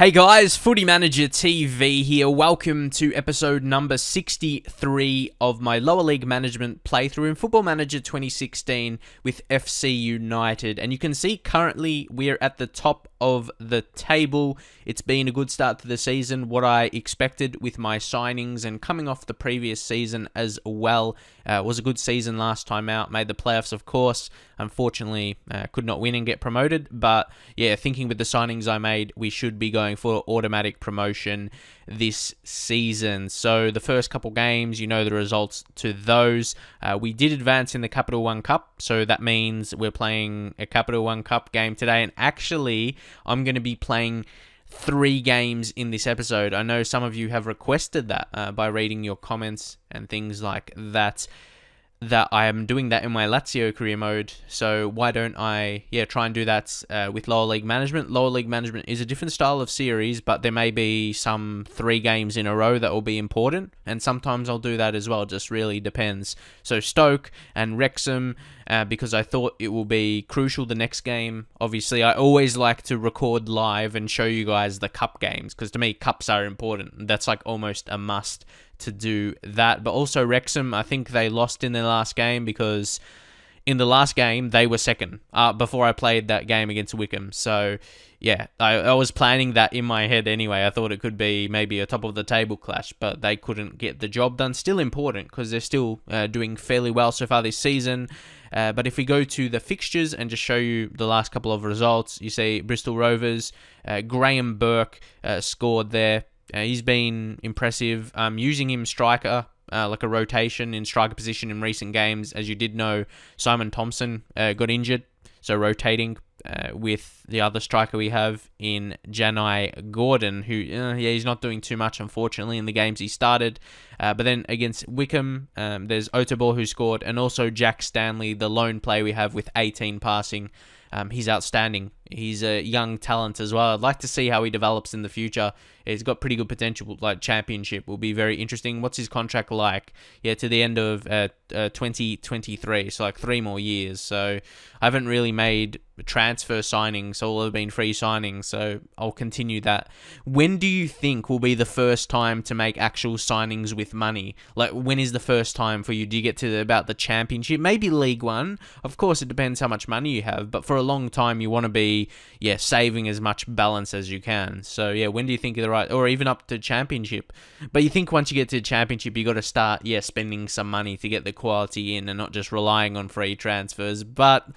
Hey guys, Footy Manager TV here. Welcome to episode number 63 of my lower league management playthrough in Football Manager 2016 with FC United. And you can see currently we're at the top of the table. It's been a good start to the season, what I expected with my signings and coming off the previous season as well. It was a good season last time out, made the playoffs of course. Unfortunately, could not win and get promoted. But yeah, thinking with the signings I made, we should be going for automatic promotion this season. So the first couple games, you know the results to those. We did advance in the Capital One Cup, so that means we're playing a Capital One Cup game today. And actually, I'm going to be playing 3 games in this episode. I know some of you have requested that by reading your comments and things like that I am doing that in my Lazio career mode. So why don't I try and do that with lower league management. Lower league management is a different style of series, but there may be some 3 games in a row that will be important, and sometimes I'll do that as well. Just really depends. So Stoke and Wrexham, because I thought it will be crucial the next game. Obviously, I always like to record live and show you guys the cup games, because to me, cups are important. That's like almost a must to do that. But also Wrexham, I think they lost in their last game, because in the last game they were second before I played that game against Wycombe. So yeah, I was planning that in my head anyway. I thought it could be maybe a top of the table clash, but they couldn't get the job done. Still important, because they're still doing fairly well so far this season. But if we go to the fixtures and just show you the last couple of results, you see Bristol Rovers, Graham Burke scored there. He's been impressive. Using him striker, like a rotation in striker position in recent games. As you did know, Simon Thompson got injured, so rotating with the other striker we have in Janai Gordon, who he's not doing too much unfortunately in the games he started. But then against Wycombe, there's Otobor who scored, and also Jack Stanley, the lone player we have with 18 passing. He's outstanding. He's a young talent as well. I'd like to see how he develops in the future. He's got pretty good potential. Like championship will be very interesting. What's his contract like? Yeah, to the end of 2023, so like 3 more years. So I haven't really made transfer signings. All have been free signings. So I'll continue that. When do you think will be the first time to make actual signings with money? Like, when is the first time for you? Do you get to about the championship? Maybe League One. Of course, it depends how much money you have. But for a long time, you want to be saving as much balance as you can. So yeah, when do you think you're the right, or even up to championship? But you think once you get to championship, you got to start spending some money to get the quality in and not just relying on free transfers. But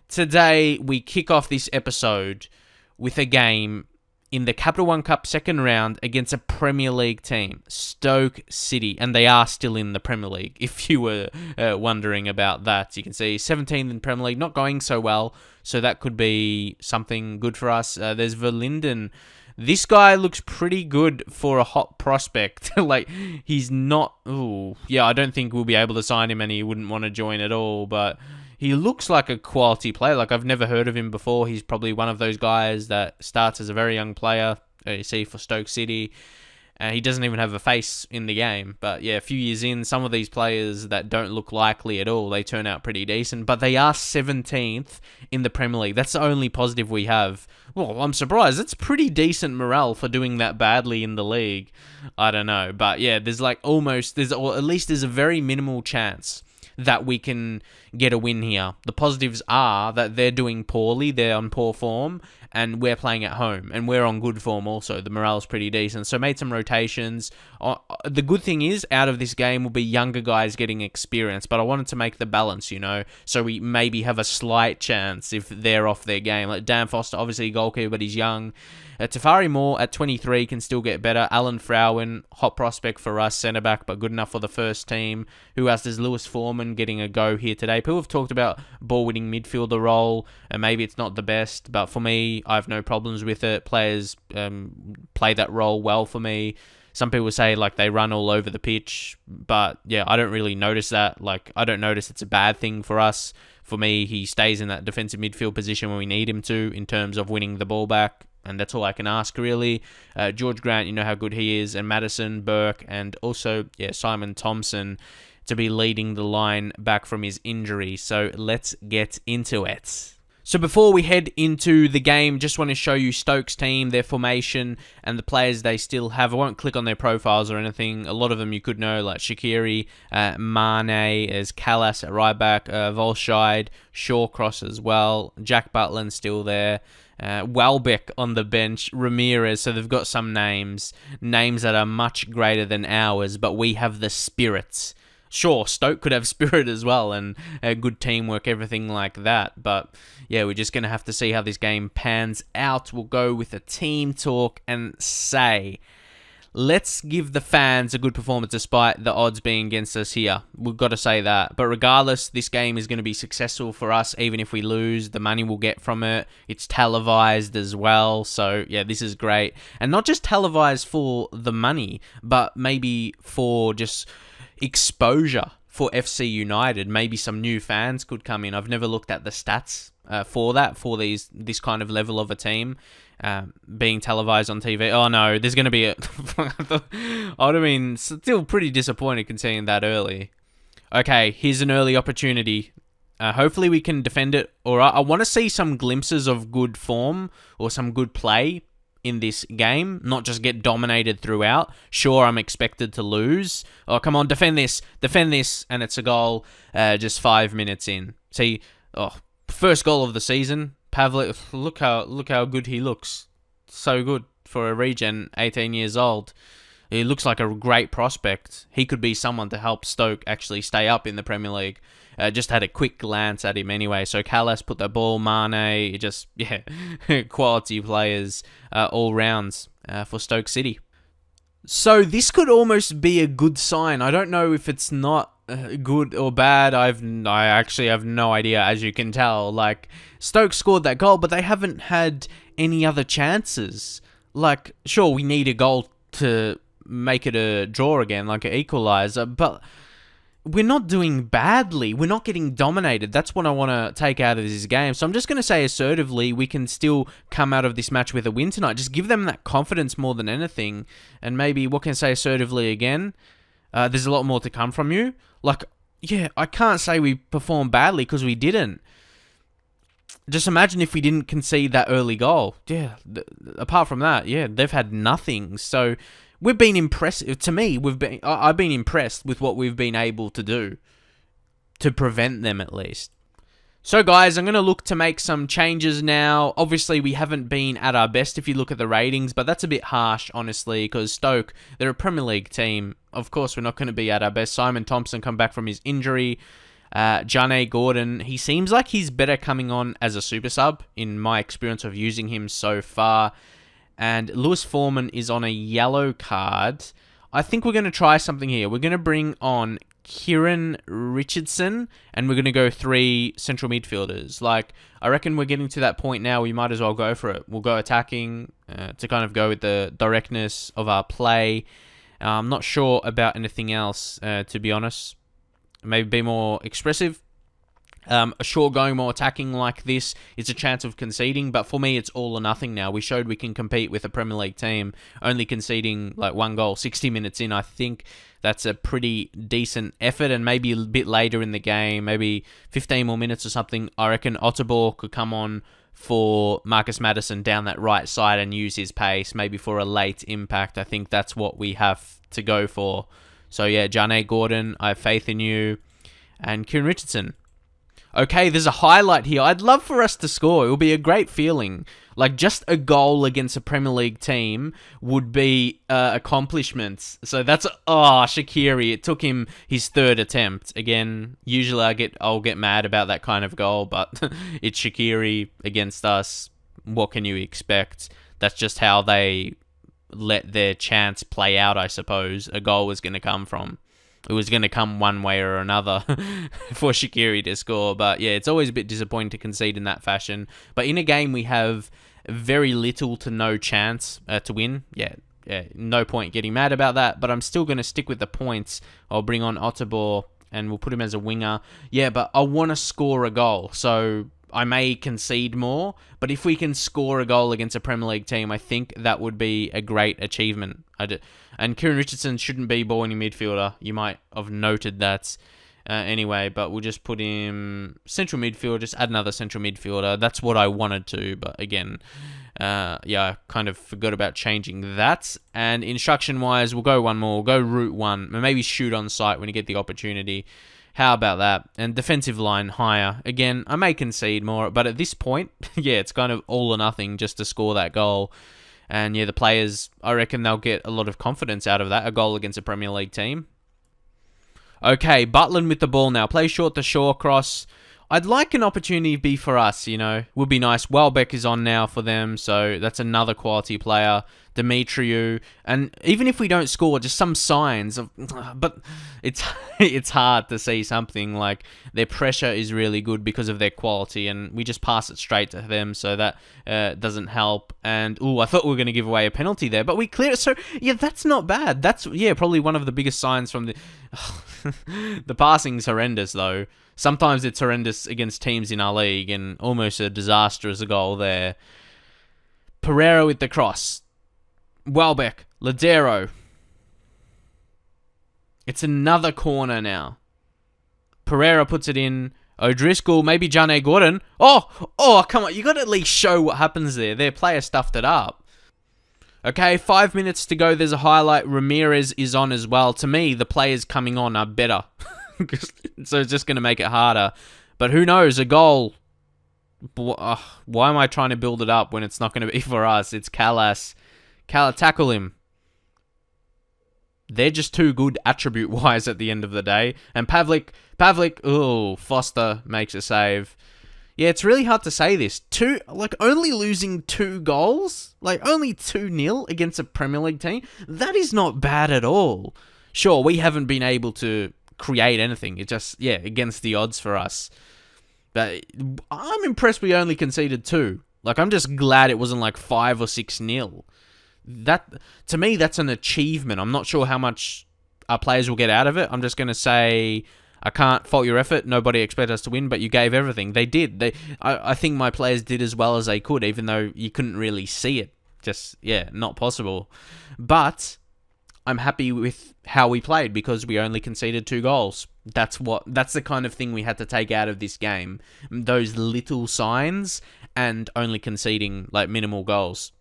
today we kick off this episode with a game in the Capital One Cup second round against a Premier League team, Stoke City, and they are still in the Premier League, if you were wondering about that. You can see 17th in Premier League, not going so well, so that could be something good for us. There's Verlinden. This guy looks pretty good for a hot prospect. Like, he's not... I don't think we'll be able to sign him, and he wouldn't want to join at all, but he looks like a quality player. Like, I've never heard of him before. He's probably one of those guys that starts as a very young player, you see, for Stoke City. He doesn't even have a face in the game. But yeah, a few years in, some of these players that don't look likely at all, they turn out pretty decent. But they are 17th in the Premier League. That's the only positive we have. Well, I'm surprised. It's pretty decent morale for doing that badly in the league. I don't know. But yeah, there's like or at least there's a very minimal chance that we can get a win here. The positives are that they're doing poorly, they're on poor form, and we're playing at home, and we're on good form also. The morale's pretty decent, so made some rotations. The good thing is, out of this game will be younger guys getting experience, but I wanted to make the balance, so we maybe have a slight chance if they're off their game. Like Dan Foster, obviously a goalkeeper, but he's young. Tafari Moore at 23 can still get better. Alan Frauen, hot prospect for us, centre-back, but good enough for the first team. Who else? There's Lewis Foreman getting a go here today. People have talked about ball-winning midfielder role, and maybe it's not the best, but for me, I have no problems with it. Players play that role well for me. Some people say like they run all over the pitch, but yeah, I don't really notice that. Like, I don't notice it's a bad thing for us. For me, he stays in that defensive midfield position when we need him to, in terms of winning the ball back. And that's all I can ask, really. George Grant, you know how good he is. And Madison, Burke, and also, Simon Thompson to be leading the line back from his injury. So let's get into it. So before we head into the game, just want to show you Stoke's team, their formation, and the players they still have. I won't click on their profiles or anything. A lot of them you could know, like Shaqiri, Mane, as Callas at right back, Volshide, Shawcross as well, Jack Butland's still there, Welbeck on the bench, Ramirez. So they've got some names that are much greater than ours, but we have the spirits. Sure, Stoke could have spirit as well and good teamwork, everything like that. But yeah, we're just going to have to see how this game pans out. We'll go with a team talk and say, let's give the fans a good performance despite the odds being against us here. We've got to say that. But regardless, this game is going to be successful for us. Even if we lose, the money we'll get from it. It's televised as well. So yeah, this is great. And not just televised for the money, but maybe for just exposure for FC United. Maybe some new fans could come in. I've never looked at the stats for this kind of level of a team being televised on TV. Oh no, there's going to be a... I would have been still pretty disappointed considering that early. Okay, here's an early opportunity. Hopefully we can defend it. All right, I want to see some glimpses of good form or some good play in this game, not just get dominated throughout. Sure, I'm expected to lose. Oh, come on, defend this, and it's a goal just 5 minutes in. See, first goal of the season. Pavlik, look how good he looks. So good for a regen, 18 years old. He looks like a great prospect. He could be someone to help Stoke actually stay up in the Premier League. Just had a quick glance at him anyway. So Callas put the ball, Mane, just, yeah, quality players all rounds for Stoke City. So this could almost be a good sign. I don't know if it's not good or bad. I actually have no idea, as you can tell. Like, Stoke scored that goal, but they haven't had any other chances. Like, sure, we need a goal to make it a draw again, like an equalizer, but we're not doing badly. We're not getting dominated. That's what I want to take out of this game. So I'm just going to say assertively, we can still come out of this match with a win tonight. Just give them that confidence more than anything. And maybe, what can I say assertively again? There's a lot more to come from you. Like, yeah, I can't say we performed badly because we didn't. Just imagine if we didn't concede that early goal. Yeah, apart from that, yeah, they've had nothing. So we've been impressive. To me, I've been impressed with what we've been able to do to prevent them, at least. So guys, I'm going to look to make some changes now. Obviously, we haven't been at our best if you look at the ratings, but that's a bit harsh, honestly, because Stoke, they're a Premier League team. Of course, we're not going to be at our best. Simon Thompson come back from his injury. Jane Gordon, he seems like he's better coming on as a super sub, in my experience of using him so far. And Lewis Foreman is on a yellow card. I think we're going to try something here. We're going to bring on Kieran Richardson, and we're going to go 3 central midfielders. Like, I reckon we're getting to that point now, we might as well go for it. We'll go attacking to kind of go with the directness of our play. I'm not sure about anything else, to be honest. Maybe be more expressive. Sure, going more attacking like this is a chance of conceding, but for me, it's all or nothing now. We showed we can compete with a Premier League team, only conceding like 1 goal 60 minutes in. I think that's a pretty decent effort, and maybe a bit later in the game, maybe 15 more minutes or something, I reckon Otterball could come on for Marcus Maddison down that right side and use his pace, maybe for a late impact. I think that's what we have to go for. So yeah, Jane Gordon, I have faith in you. And Kieran Richardson. Okay, there's a highlight here. I'd love for us to score. It would be a great feeling. Like, just a goal against a Premier League team would be accomplishments. So that's... Shaqiri. It took him his 3rd attempt. Again, usually I'll get mad about that kind of goal, but it's Shaqiri against us. What can you expect? That's just how they let their chance play out, I suppose. A goal was going to come from. It was going to come one way or another for Shaqiri to score. But yeah, it's always a bit disappointing to concede in that fashion. But in a game we have very little to no chance to win. Yeah, no point getting mad about that. But I'm still going to stick with the points. I'll bring on Otterball and we'll put him as a winger. Yeah, but I want to score a goal. So I may concede more. But if we can score a goal against a Premier League team, I think that would be a great achievement. And Kieran Richardson shouldn't be ball-winning midfielder. You might have noted that. anyway, but we'll just put him central midfield, just add another central midfielder. That's what I wanted to, but again, I kind of forgot about changing that. And instruction-wise, we'll go one more. We'll go route one, and maybe shoot on sight when you get the opportunity. How about that? And defensive line higher. Again, I may concede more, but at this point, yeah, it's kind of all or nothing just to score that goal. And yeah, the players, I reckon they'll get a lot of confidence out of that, a goal against a Premier League team. Okay, Butland with the ball now. Play short to Shawcross. I'd like an opportunity to be for us, Would be nice. Welbeck is on now for them, so that's another quality player. Demetriou. And even if we don't score, just some signs of... But it's hard to see something like their pressure is really good because of their quality, and we just pass it straight to them, so that doesn't help. And, I thought we were going to give away a penalty there, but we cleared it. So, yeah, that's not bad. That's, probably one of the biggest signs from the... The passing's horrendous, though. Sometimes it's horrendous against teams in our league, and almost a disastrous goal there. Pereira with the cross. Welbeck. Ladero. It's another corner now. Pereira puts it in. O'Driscoll, maybe Jane Gordon. Oh, come on. You got to at least show what happens there. Their player stuffed it up. Okay, 5 minutes to go. There's a highlight. Ramirez is on as well. To me, the players coming on are better. So it's just going to make it harder. But who knows? A goal. Why am I trying to build it up when it's not going to be for us? It's Callas. Tackle him. They're just too good attribute-wise at the end of the day. And Pavlik, Foster makes a save. Yeah, it's really hard to say this. Only losing 2 goals? Only 2-0 against a Premier League team? That is not bad at all. Sure, we haven't been able to create anything. It just, against the odds for us. But I'm impressed we only conceded 2. I'm just glad it wasn't 5 or 6-0. That, to me, that's an achievement. I'm not sure how much our players will get out of it. I'm just going to say, I can't fault your effort. Nobody expected us to win, but you gave everything. They did. I think my players did as well as they could, even though you couldn't really see it. Just, not possible. But I'm happy with how we played because we only conceded 2 goals. That's the kind of thing we had to take out of this game. Those little signs and only conceding minimal goals.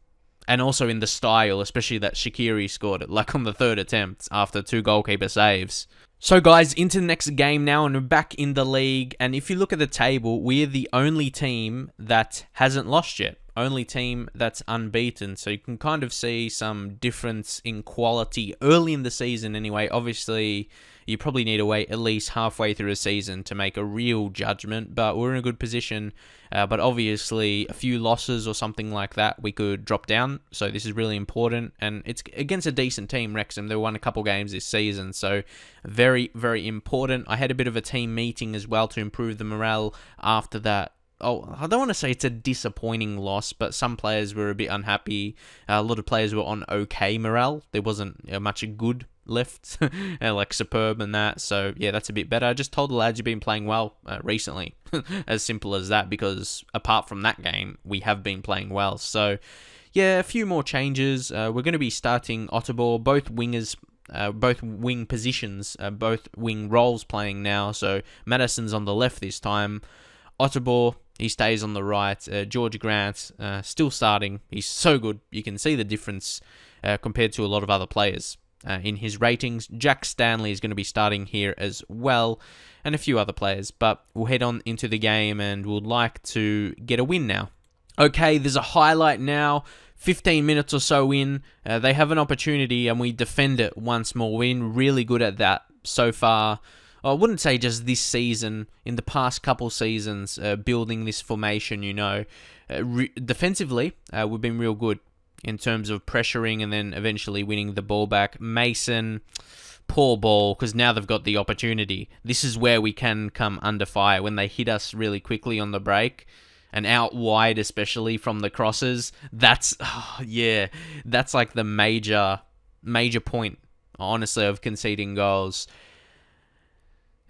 And also in the style, especially that Shaqiri scored it, on the 3rd attempt after 2 goalkeeper saves. So guys, into the next game now, and we're back in the league. And if you look at the table, we're the only team that hasn't lost yet. Only team that's unbeaten. So you can kind of see some difference in quality early in the season anyway. Obviously, you probably need to wait at least halfway through a season to make a real judgment. But we're in a good position. But obviously, a few losses or something like that, we could drop down. So this is really important. And it's against a decent team, Wrexham. They won a couple games this season. So very, very important. I had a bit of a team meeting as well to improve the morale after that. I don't want to say it's a disappointing loss, but some players were a bit unhappy. A lot of players were on okay morale. There wasn't much good left, superb and that. So, that's a bit better. I just told the lads you've been playing well recently. As simple as that, because apart from that game, we have been playing well. So, a few more changes. We're going to be starting Otterball, both wingers, both wing positions, both wing roles playing now. So, Madison's on the left this time. Otterball, he stays on the right. George Grant, still starting. He's so good. You can see the difference compared to a lot of other players in his ratings. Jack Stanley is going to be starting here as well, and a few other players. But we'll head on into the game, and we'd like to get a win now. Okay, there's a highlight now. 15 minutes or so in. They have an opportunity, and we defend it once more. We're really good at that so far. I wouldn't say just this season, in the past couple seasons, building this formation, defensively, we've been real good in terms of pressuring and then eventually winning the ball back. Mason, poor ball, because now they've got the opportunity. This is where we can come under fire, when they hit us really quickly on the break, and out wide, especially from the crosses. That's the major point, honestly, of conceding goals.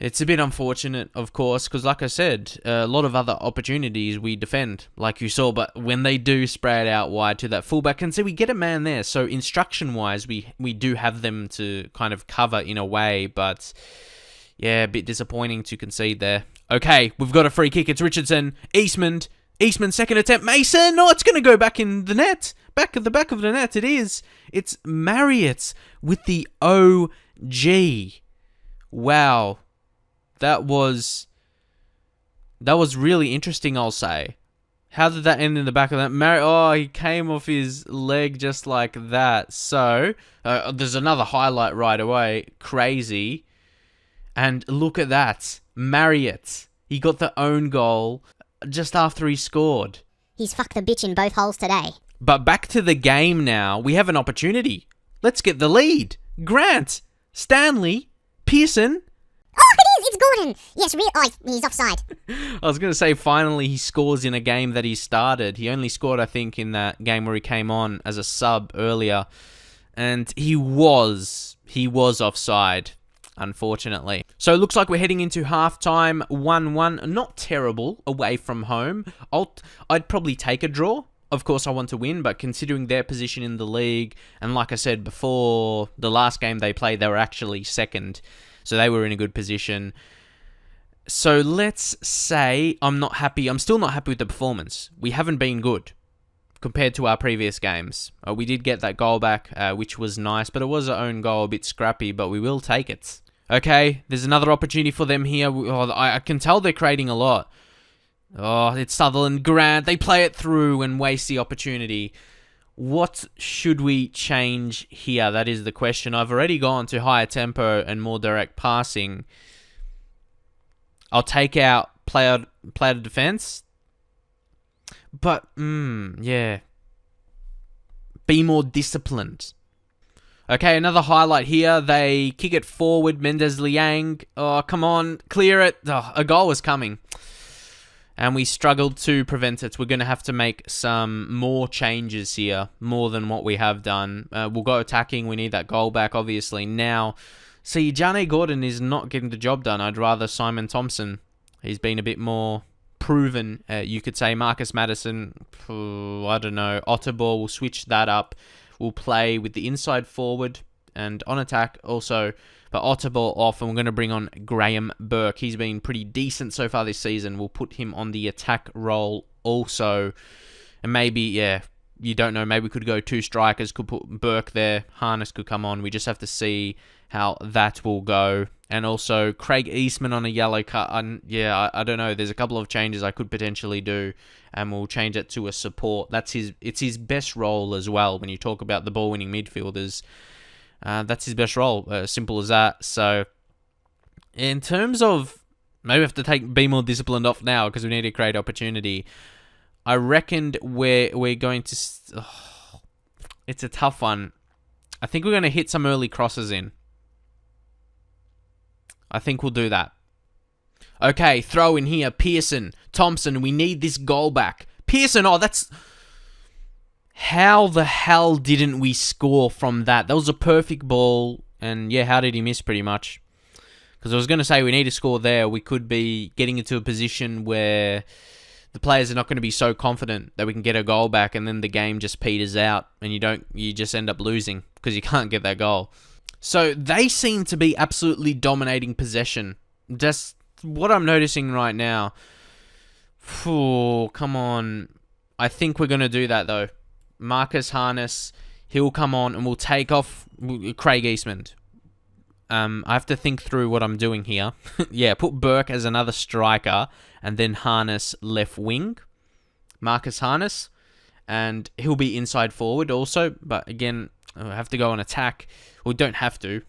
It's a bit unfortunate, of course, because like I said, a lot of other opportunities we defend, like you saw, but when they do spray it out wide to that fullback, and we get a man there, so instruction-wise, we do have them to kind of cover in a way, but Yeah, a bit disappointing to concede there. Okay, we've got a free kick. It's Richardson. Eastman, second attempt. Mason! Oh, it's going to go back in the net. Back of the net, it is. It's Marriott with the OG. Wow. That was really interesting, I'll say. How did that end in the back of that? He came off his leg just like that. So, there's another highlight right away. Crazy. And look at that. Marriott. He got the own goal just after he scored. He's fucked the bitch in both holes today. But back to the game now. We have an opportunity. Let's get the lead. Grant. Stanley. Pearson. Oh, it is! It's Gordon! Yes, he's offside. I was going to say, finally, he scores in a game that he started. He only scored, I think, in that game where he came on as a sub earlier. And he was offside, unfortunately. So it looks like we're heading into halftime 1-1. Not terrible away from home. I'd probably take a draw. Of course, I want to win, but considering their position in the league, and like I said before, the last game they played, they were actually second. So they were in a good position. So let's say I'm still not happy with the performance. We haven't been good compared to our previous games. We did get that goal back, which was nice, but it was our own goal, a bit scrappy, but we will take it. Okay, there's another opportunity for them here. I can tell they're creating a lot. Oh, it's Sutherland, Grant. They play it through and waste the opportunity. What should we change here? That is the question. I've already gone to higher tempo and more direct passing. I'll take out player defense. But, yeah. Be more disciplined. Okay, another highlight here. They kick it forward. Mendes Liang. Oh, come on. Clear it. Oh, a goal was coming. And we struggled to prevent it. We're going to have to make some more changes here, more than what we have done. We'll go attacking. We need that goal back, obviously. Now, see, Jane Gordon is not getting the job done. I'd rather Simon Thompson. He's been a bit more proven, you could say. Marcus Madison, I don't know. Otterball, we'll switch that up. We'll play with the inside forward and on attack also. But Otterball off, and we're going to bring on Graham Burke. He's been pretty decent so far this season. We'll put him on the attack role also. And maybe, you don't know, maybe we could go two strikers, could put Burke there. Harness could come on. We just have to see how that will go. And also, Craig Eastman on a yellow card. I don't know. There's a couple of changes I could potentially do. And we'll change it to a support. It's his best role as well when you talk about the ball-winning midfielders. That's his best role, simple as that. So, in terms of, maybe we have to be more disciplined off now because we need to create opportunity. I reckoned we're going to, it's a tough one. I think we're going to hit some early crosses in. I think we'll do that. Okay, throw in here, Pearson, Thompson, we need this goal back. Pearson, how the hell didn't we score from that? That was a perfect ball. And yeah, how did he miss pretty much? Because I was going to say we need to score there. We could be getting into a position where the players are not going to be so confident that we can get a goal back, and then the game just peters out and you just end up losing because you can't get that goal. So they seem to be absolutely dominating possession. That's what I'm noticing right now. Come on. I think we're going to do that though. Marcus Harness, he'll come on and we'll take off Craig Eastman. I have to think through what I'm doing here. Yeah, put Burke as another striker and then Harness left wing. Marcus Harness. And he'll be inside forward also. But again, I have to go on attack. We don't have to.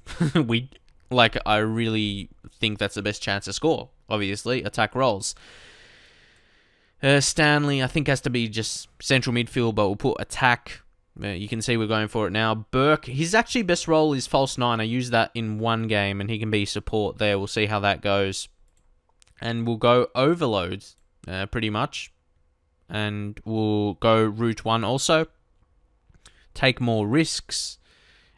I really think that's the best chance to score. Obviously, attack roles. Stanley, I think, has to be just central midfield, but we'll put attack. You can see we're going for it now. Burke, his actually best role is false 9. I used that in one game, and he can be support there. We'll see how that goes. And we'll go overloads, pretty much. And we'll go route 1 also. Take more risks.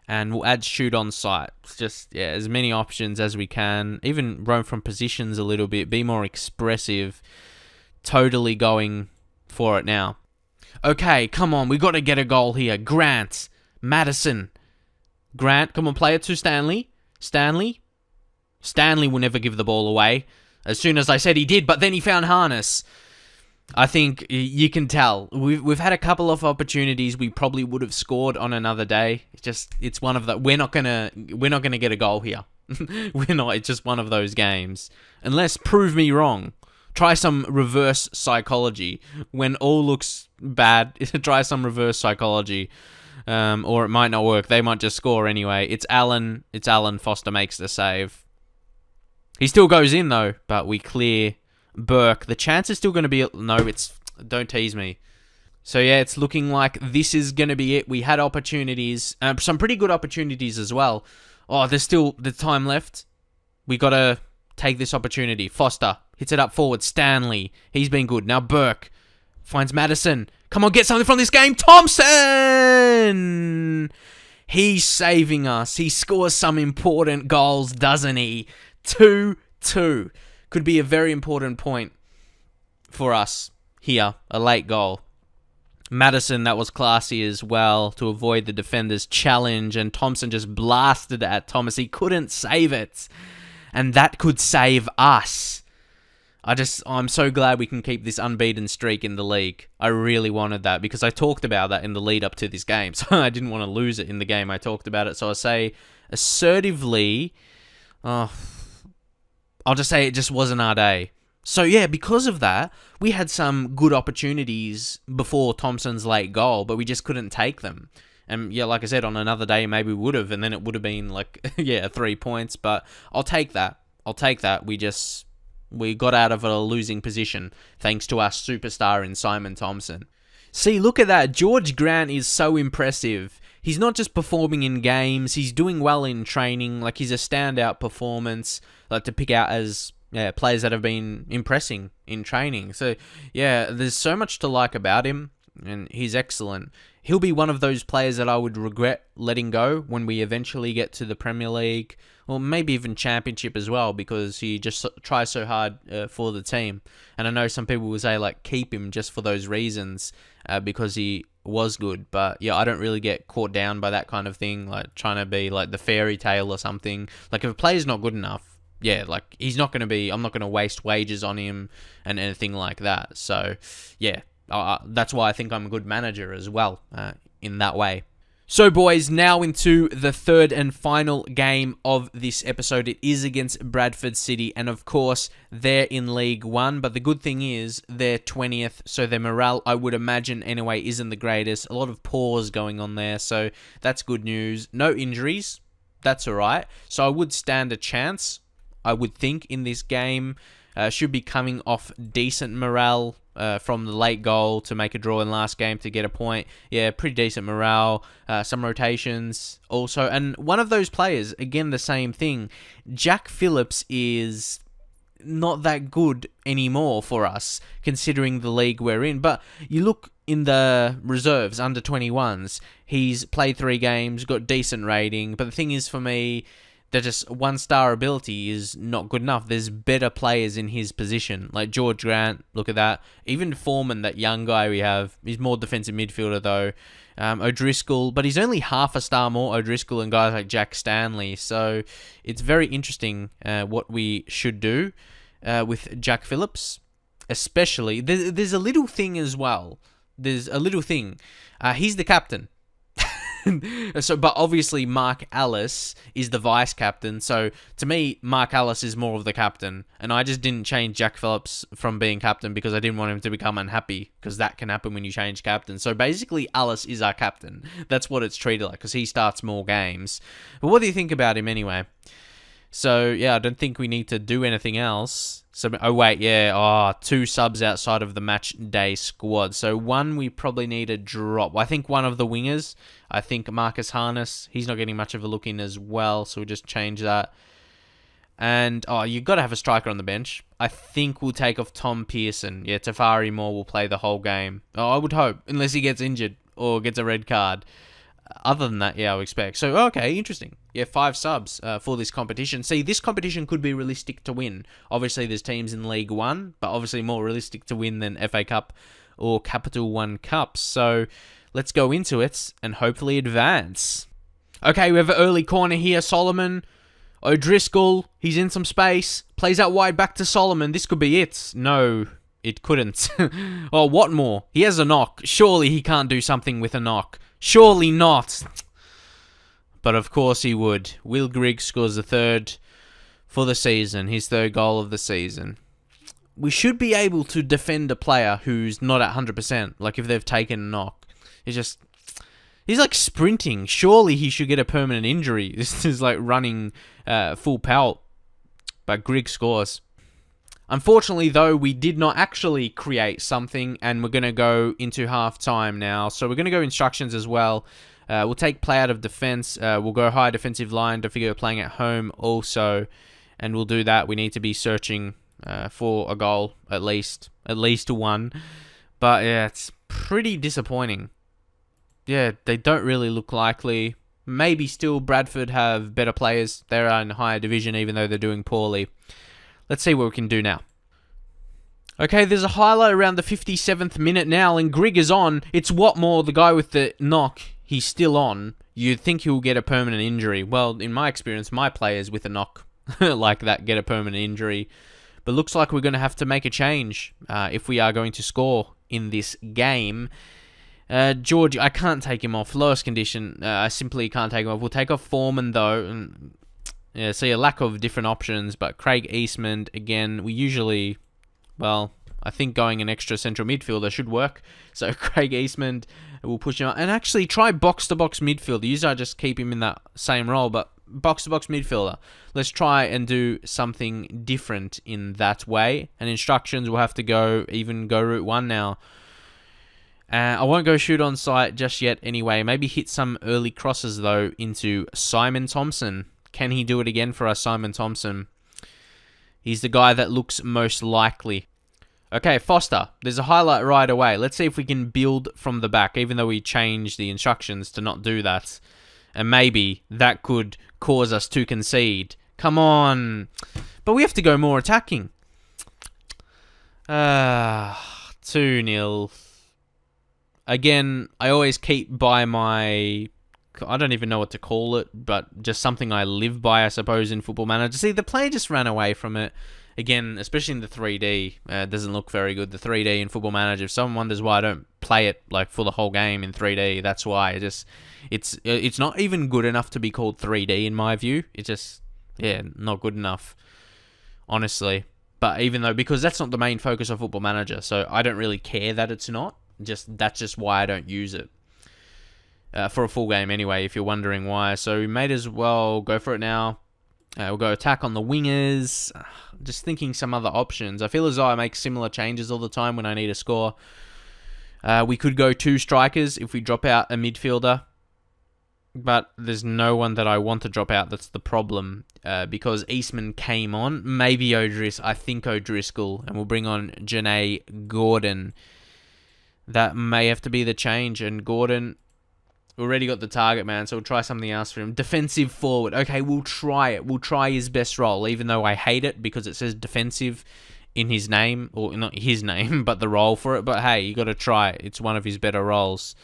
And we'll add shoot on sight. Just, as many options as we can. Even roam from positions a little bit. Be more expressive. Totally going for it now. Okay, come on. We got to get a goal here. Grant. Madison. Grant, come on, play it to Stanley. Stanley. Stanley will never give the ball away. As soon as I said he did, but then he found Harness. I think you can tell. We've had a couple of opportunities we probably would have scored on another day. It's one of the we're not gonna get a goal here. We're not. It's just one of those games. Unless prove me wrong. Try some reverse psychology. When all looks bad, try some reverse psychology. Or it might not work. They might just score anyway. It's Allen. Foster makes the save. He still goes in though, but we clear Burke. The chance is still going to be... No, don't tease me. So yeah, it's looking like this is going to be it. We had opportunities. Some pretty good opportunities as well. Oh, there's still the time left. We got to take this opportunity. Foster hits it up forward. Stanley. He's been good. Now Burke finds Madison. Come on, get something from this game. Thompson! He's saving us. He scores some important goals, doesn't he? 2-2. Could be a very important point for us here. A late goal. Madison, that was classy as well to avoid the defender's challenge, and Thompson just blasted at Thomas. He couldn't save it, and that could save us. I'm so glad we can keep this unbeaten streak in the league. I really wanted that because I talked about that in the lead up to this game, so I didn't want to lose it in the game. I talked about it, so I say assertively, I'll just say it just wasn't our day. So yeah, because of that, we had some good opportunities before Thompson's late goal, but we just couldn't take them. And yeah, like I said, on another day, maybe we would have, and then it would have been like, 3 points, but I'll take that. We got out of a losing position thanks to our superstar in Simon Thompson. See, look at that. George Grant is so impressive. He's not just performing in games, he's doing well in training. Like, he's a standout performance, like to pick out as players that have been impressing in training. So, yeah, there's so much to like about him, and he's excellent. He'll be one of those players that I would regret letting go when we eventually get to the Premier League, or maybe even Championship as well, because he just tries so hard for the team. And I know some people will say, like, keep him just for those reasons, because he was good. But, yeah, I don't really get caught down by that kind of thing, like trying to be like the fairy tale or something. Like, if a player's not good enough, yeah, like, he's not going to be... I'm not going to waste wages on him and anything like that. So, yeah, that's why I think I'm a good manager as well, in that way. So, boys, now into the third and final game of this episode. It is against Bradford City, and of course, they're in League One, but the good thing is they're 20th, so their morale, I would imagine, anyway, isn't the greatest. A lot of pause going on there, so that's good news. No injuries, that's alright. So I would stand a chance, I would think, in this game. Should be coming off decent morale from the late goal to make a draw in last game to get a point. Yeah, pretty decent morale. Some rotations also. And one of those players, again, the same thing. Jack Phillips is not that good anymore for us, considering the league we're in. But you look in the reserves, under 21s, he's played 3 games, got decent rating. But the thing is, for me, that just 1-star ability is not good enough. There's better players in his position, like George Grant. Look at that. Even Foreman, that young guy we have, he's more defensive midfielder though. O'Driscoll, but he's only half a star more O'Driscoll than guys like Jack Stanley. So it's very interesting what we should do with Jack Phillips, especially. There's a little thing as well. He's the captain. But obviously Mark Ellis is the vice captain. So to me, Mark Ellis is more of the captain, and I just didn't change Jack Phillips from being captain because I didn't want him to become unhappy, because that can happen when you change captain. So basically, Ellis is our captain. That's what it's treated like, because he starts more games. But what do you think about him anyway? So yeah, I don't think we need to do anything else. So, 2 subs outside of the match day squad. So one we probably need to drop. I think one of the wingers. I think Marcus Harness. He's not getting much of a look in as well, so we'll just change that. And you've got to have a striker on the bench. I think we'll take off Tom Pearson. Yeah, Tafari Moore will play the whole game. I would hope, unless he gets injured or gets a red card. Other than that, yeah, I would expect. So, okay, interesting. Yeah, 5 subs for this competition. See, this competition could be realistic to win. Obviously, there's teams in League One, but obviously more realistic to win than FA Cup or Capital One Cups. So, let's go into it and hopefully advance. Okay, we have an early corner here. Solomon. O'Driscoll, he's in some space. Plays out wide back to Solomon. This could be it. No, it couldn't. Oh, Watmore. He has a knock. Surely he can't do something with a knock. Surely not. But of course he would. Will Grigg scores the third for the season. His third goal of the season. We should be able to defend a player who's not at 100%. Like if they've taken a knock. He's like sprinting. Surely he should get a permanent injury. This is like running full pelt. But Grigg scores. Unfortunately, though, we did not actually create something, and we're going to go into half-time now. So we're going to go instructions as well. We'll take play out of defense. We'll go high defensive line. Don't forget we're playing at home also. And we'll do that. We need to be searching for a goal, at least one. But yeah, it's pretty disappointing. Yeah, they don't really look likely. Maybe still Bradford have better players. They're in higher division even though they're doing poorly. Let's see what we can do now. Okay, there's a highlight around the 57th minute now, and Grigg is on. It's Watmore, the guy with the knock. He's still on. You'd think he'll get a permanent injury. Well, in my experience, my players with a knock like that get a permanent injury. But looks like we're going to have to make a change if we are going to score in this game. George, I can't take him off. Lowest condition, I simply can't take him off. We'll take off Foreman, though. And, yeah, see a lack of different options. But Craig Eastman, again, we usually... Well, I think going an extra central midfielder should work. So Craig Eastman will push him out. And actually try box-to-box midfielder. Usually I just keep him in that same role. But box-to-box midfielder. Let's try and do something different in that way. And instructions will have to go route 1 now. I won't go shoot on sight just yet anyway. Maybe hit some early crosses, though, into Simon Thompson. Can he do it again for us, Simon Thompson? He's the guy that looks most likely. Okay, Foster. There's a highlight right away. Let's see if we can build from the back, even though we changed the instructions to not do that. And maybe that could cause us to concede. Come on. But we have to go more attacking. 2-0. Again, I always keep by my... I don't even know what to call it, but just something I live by, I suppose, in Football Manager. See, the player just ran away from it. Again, especially in the 3D, it doesn't look very good. The 3D in Football Manager. If someone wonders why I don't play it like for the whole game in 3D, that's why. It's not even good enough to be called 3D in my view. It's just, yeah, not good enough, honestly. But even though, because that's not the main focus of Football Manager, so I don't really care that it's not. That's just why I don't use it. For a full game anyway, if you're wondering why. So we might as well go for it now. We'll go attack on the wingers. Just thinking some other options. I feel as though I make similar changes all the time when I need a score. We could go 2 strikers if we drop out a midfielder. But there's no one that I want to drop out. That's the problem. Because Eastman came on. Maybe I think O'Driscoll. And we'll bring on Janae Gordon. That may have to be the change. And Gordon... already got the target, man, so we'll try something else for him. Defensive forward. Okay, we'll try it. We'll try his best role, even though I hate it because it says defensive in his name. Or not his name, but the role for it. But hey, you got to try it. It's one of his better roles.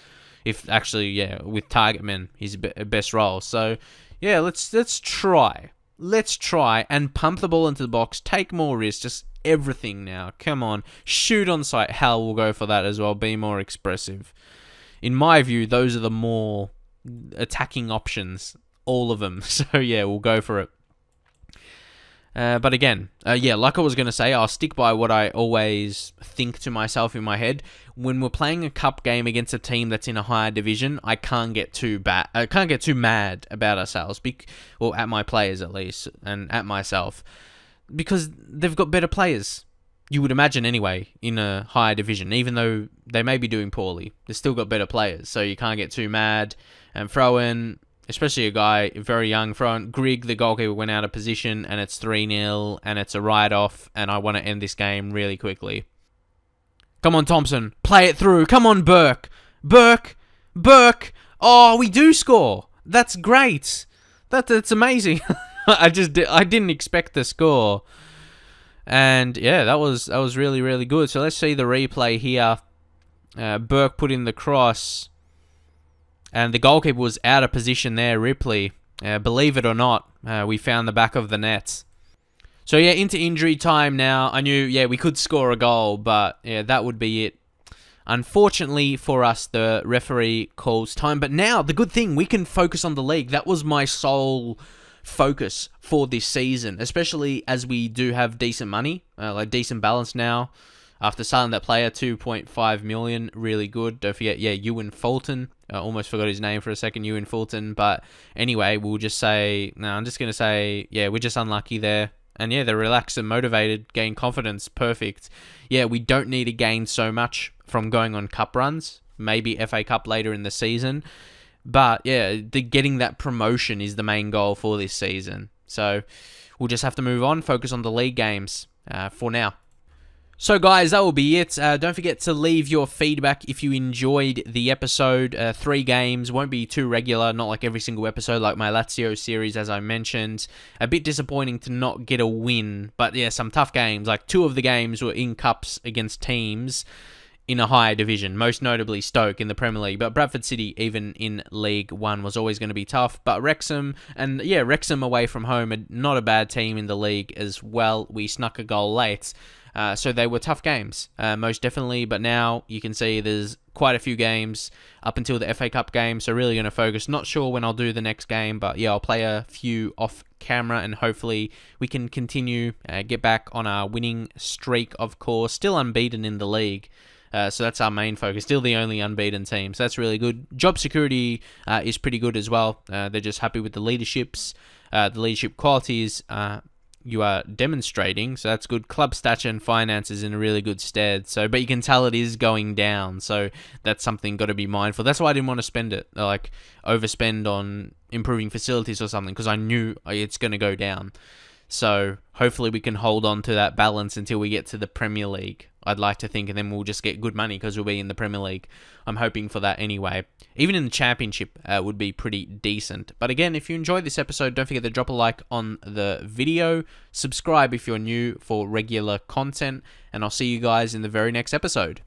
If actually, yeah, with target men, his best role. So, yeah, let's try. Let's try and pump the ball into the box. Take more risks. Just everything now. Come on. Shoot on sight. Hell, we'll go for that as well. Be more expressive. In my view, those are the more attacking options. All of them. So, yeah, we'll go for it. But again, yeah, like I was going to say, I'll stick by what I always think to myself in my head. When we're playing a cup game against a team that's in a higher division, I can't get too mad about ourselves. Or at my players, at least. And at myself. Because they've got better players. You would imagine anyway, in a higher division, even though they may be doing poorly, they've still got better players, so you can't get too mad. And throw in, especially a guy very young, throw in Grigg, the goalkeeper, went out of position, and it's 3-0, and it's a write-off, and I want to end this game really quickly. Come on, Thompson, play it through. Come on, Burke. Oh, we do score. That's great. That's amazing. I didn't expect the score. And yeah, that was really, really good. So let's see the replay here. Burke put in the cross. And the goalkeeper was out of position there, Ripley. Believe it or not, we found the back of the net. So yeah, into injury time now. I knew, we could score a goal, but that would be it. Unfortunately for us, the referee calls time. But now, the good thing, we can focus on the league. That was my sole focus for this season, especially as we do have decent money, like decent balance now. After selling that player, 2.5 million, really good. Don't forget, Ewan Fulton. Almost forgot his name for a second, Ewan Fulton. But anyway, we'll just say, I'm just going to say, we're just unlucky there. And they're relaxed and motivated, gain confidence, perfect. We don't need to gain so much from going on cup runs. Maybe FA Cup later in the season. But getting that promotion is the main goal for this season. So we'll just have to move on, focus on the league games for now. So guys, that will be it. Don't forget to leave your feedback if you enjoyed the episode. 3 games, won't be too regular, not like every single episode like my Lazio series as I mentioned. A bit disappointing to not get a win, but some tough games. Like 2 of the games were in cups against teams in a higher division, most notably Stoke in the Premier League. But Bradford City, even in League One, was always going to be tough. But Wrexham, Wrexham away from home, not a bad team in the league as well. We snuck a goal late. So they were tough games, most definitely. But now you can see there's quite a few games up until the FA Cup game. So really going to focus. Not sure when I'll do the next game, but I'll play a few off camera and hopefully we can continue, get back on our winning streak, of course. Still unbeaten in the league. So that's our main focus. Still the only unbeaten team. So that's really good. Job security is pretty good as well. They're just happy with the leadership qualities you are demonstrating. So that's good. Club stature and finances in a really good stead. So, but you can tell it is going down. So that's something got to be mindful. That's why I didn't want to spend it, like overspend on improving facilities or something, because I knew it's going to go down. So hopefully we can hold on to that balance until we get to the Premier League, I'd like to think, and then we'll just get good money because we'll be in the Premier League. I'm hoping for that anyway. Even in the Championship would be pretty decent. But again, if you enjoyed this episode, don't forget to drop a like on the video. Subscribe if you're new for regular content. And I'll see you guys in the very next episode.